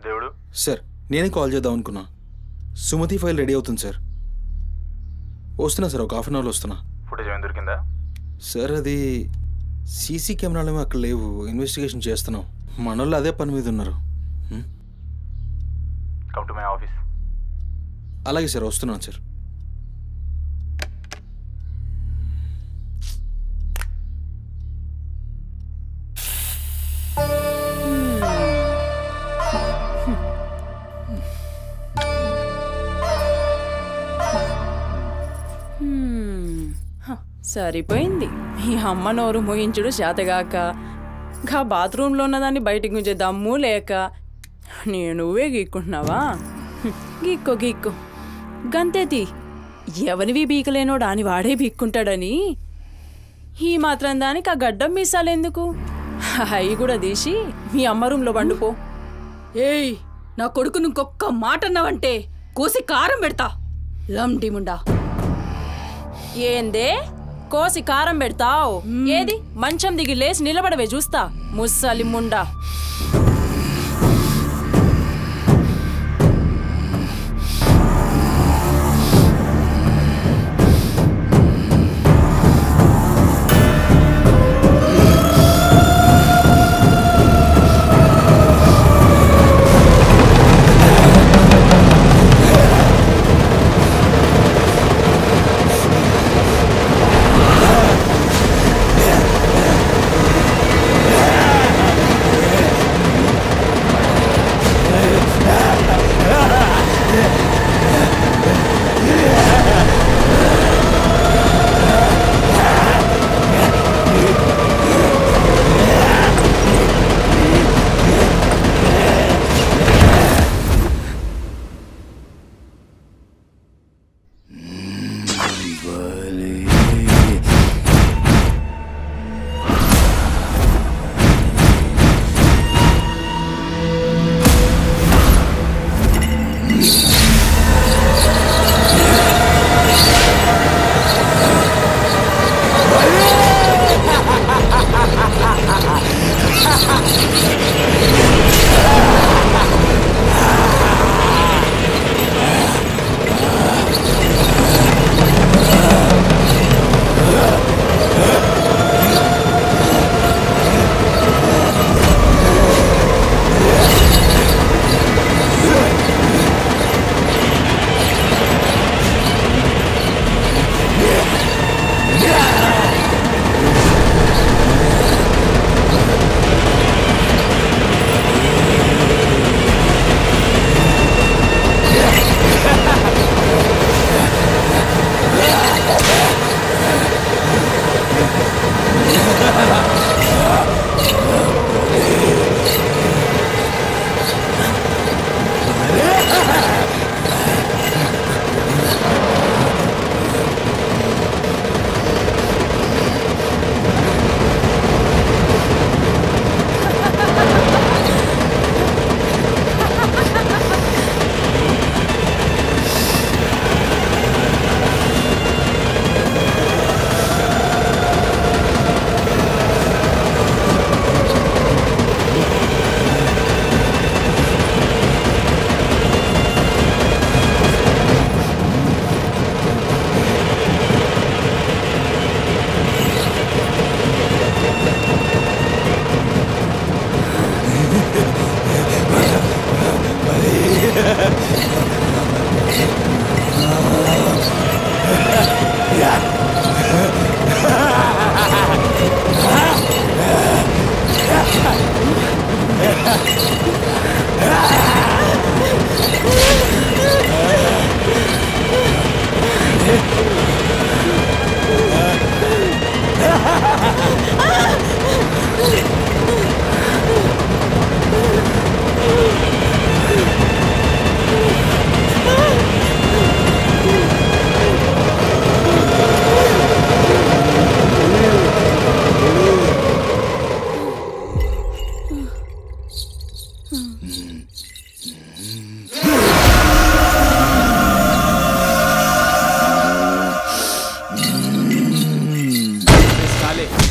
దేవుడు సార్, నేనే కాల్ చేద్దాం అనుకున్నా. సుమతి ఫైల్ రెడీ అవుతుంది సార్. వస్తున్నా సార్, ఒక 1/2 అవర్లో వస్తున్నా. ఫుటేజ్ ఏమైనా దొరికిందా? సార్, అది సీసీ కెమెరాలు అక్కడ లేవు. ఇన్వెస్టిగేషన్ చేస్తున్నాం. మనోళ్ళు అదే పని మీద ఉన్నారు. Come to my office. అలాగే సార్, వస్తున్నాను సార్. సరిపోయింది మీ అమ్మ నోరు మోయించుడు చేతగాక గా బాత్రూంలో ఉన్నదాన్ని బయటికి గుంజే దమ్ము లేక నువ్వే గీక్కుంటున్నావా గీక్కో గీక్కో గంతేతి ఎవరివి బీకలేనోడు అని వాడే బీక్కుంటాడని ఈ మాత్రం దానికి ఆ గడ్డం మీసాలెందుకు అవి కూడా తీసి మీ అమ్మ రూమ్లో పండుకో. ఏయ్ నా కొడుకు ఇంకొక్క మాట అన్నావంటే కోసి కారం పెడతా లండిముండా. ఏందే కోసి కారం పెడతావు? ఏది మంచం దిగి లేచి నిలబడవే చూస్తా ముస్సలి ముండా.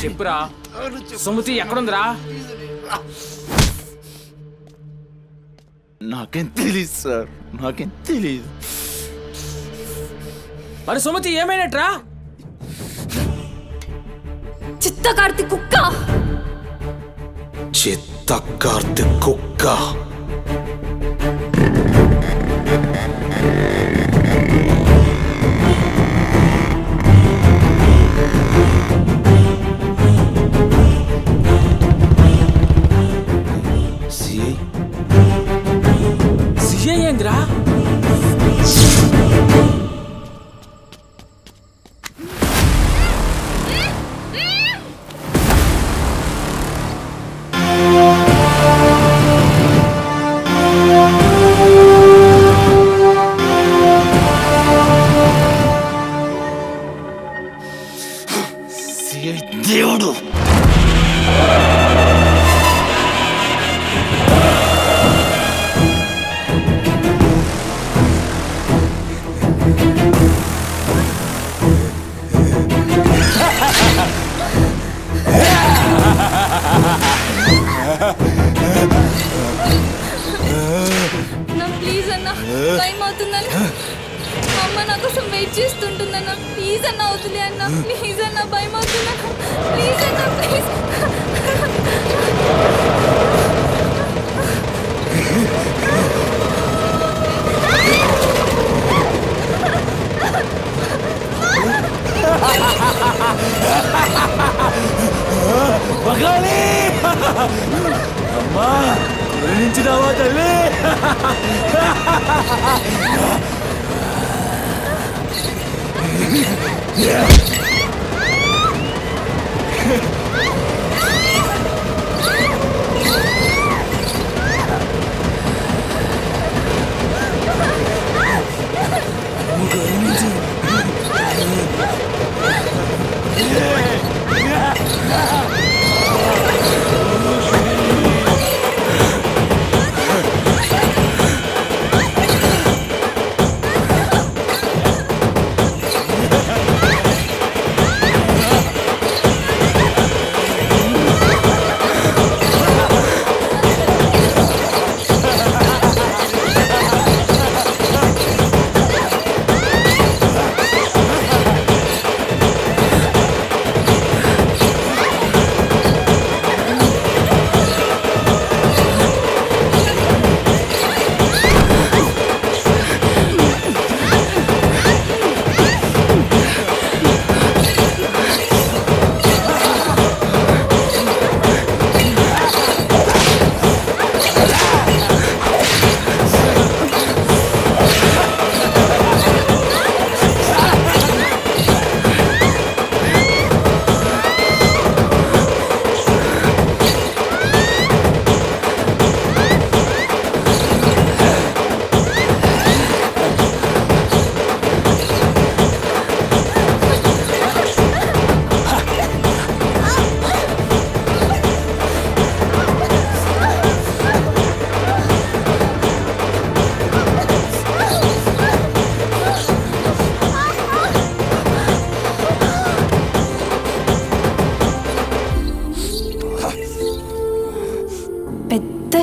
చెప్పురా సుమతి ఎక్కడుందిరా? నాకేం తెలీదు సార్, నాకేం తెలీదు. మరి సుమతి ఏమైనట్రా? చిత్తకార్తి కుక్క. చిత్తకార్తి కుక్క. సిఐ ఏంద్రా? దేవుడు. నా ప్లీజ్ అన్న, టైం అవుతుందని మా అమ్మ నా కోసం వెయిట్ చేస్తుంటుందన్న. ప్లీజ్ అన్న వదిలే అన్న, ప్లీజ్ అన్న, భయం అవుతుందన్న. ప్లీజ్ అన్న, ప్లీజ్. పగాలి అమ్మా గురించినావా తల్లి?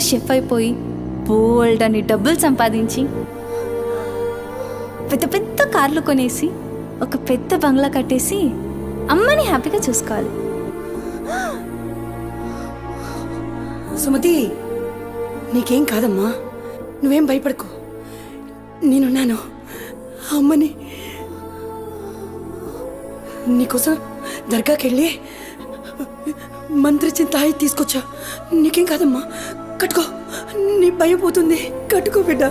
షెఫ్ అయిపోయి బోల్డ్ అని డబ్బులు సంపాదించి పెద్ద పెద్ద కార్లు కొనేసి ఒక పెద్ద బంగ్లా కట్టేసి అమ్మని హ్యాపీగా చూసుకోవాలి. సుమతి, నీకేం కాదమ్మా, నువ్వేం భయపడకు, నేనున్నాను. అమ్మని నీకోసం దర్గాకెళ్ళి మంత్రిచ్చిన తాయి తీసుకొచ్చా. నీకేం కాదమ్మా, కట్టుకో, నీ భయం పోతుంది. కట్టుకో బిడ్డ.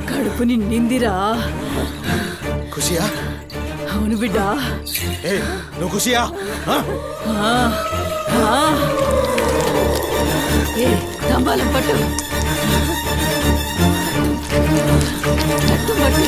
కడుపు నిండిందిరా. ఖుషియా? అవును బిడ్డ. నువ్వు ఖుషియా? తంబాలం పట్టు, పట్టు.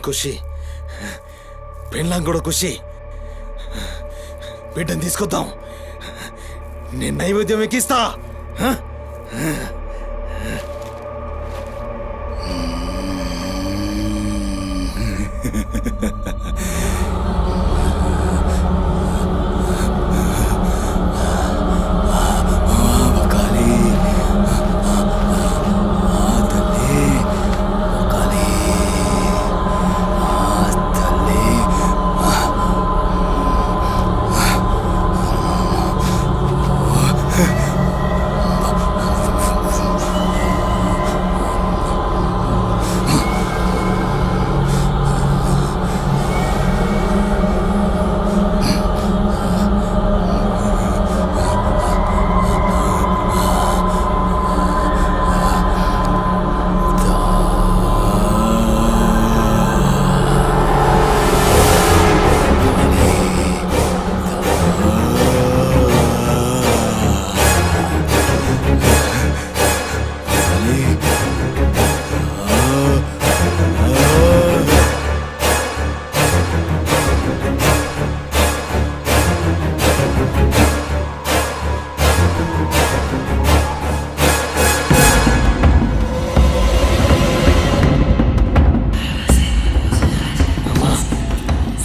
ఖుషి పెళ్ళాం కూడా ఖుషి బిడ్డను తీసుకొద్దాం నేను నైవేద్యం ఎక్కిస్తా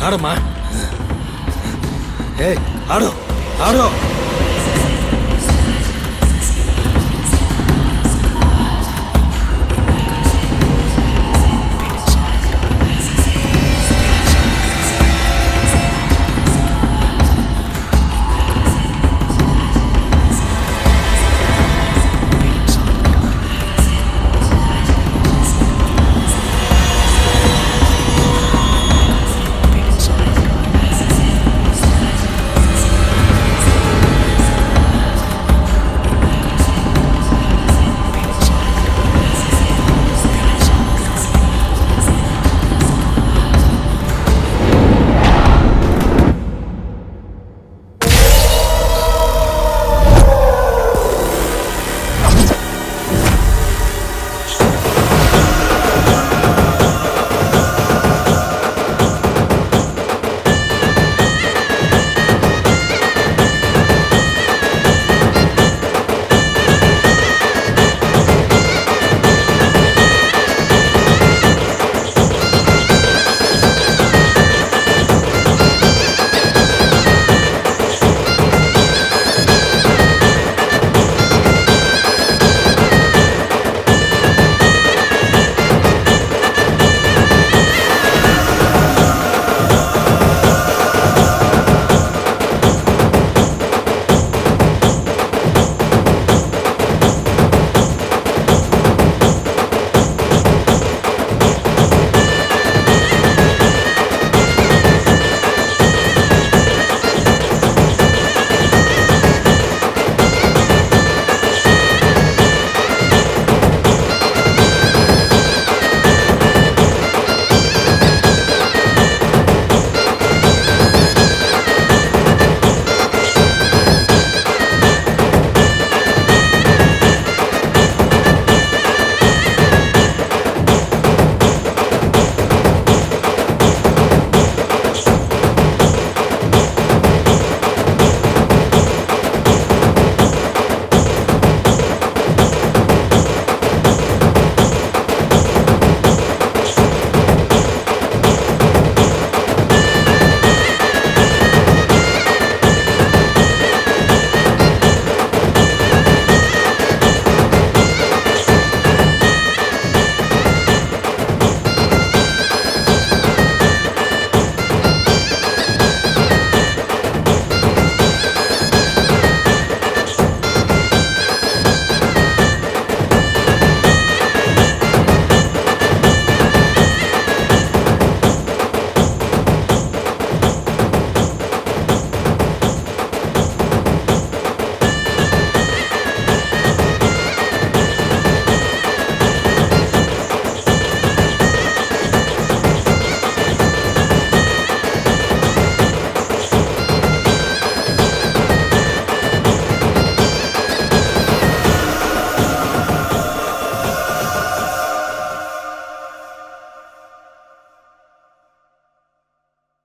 ఆడమ్మా ఏ ఆడు ఆడు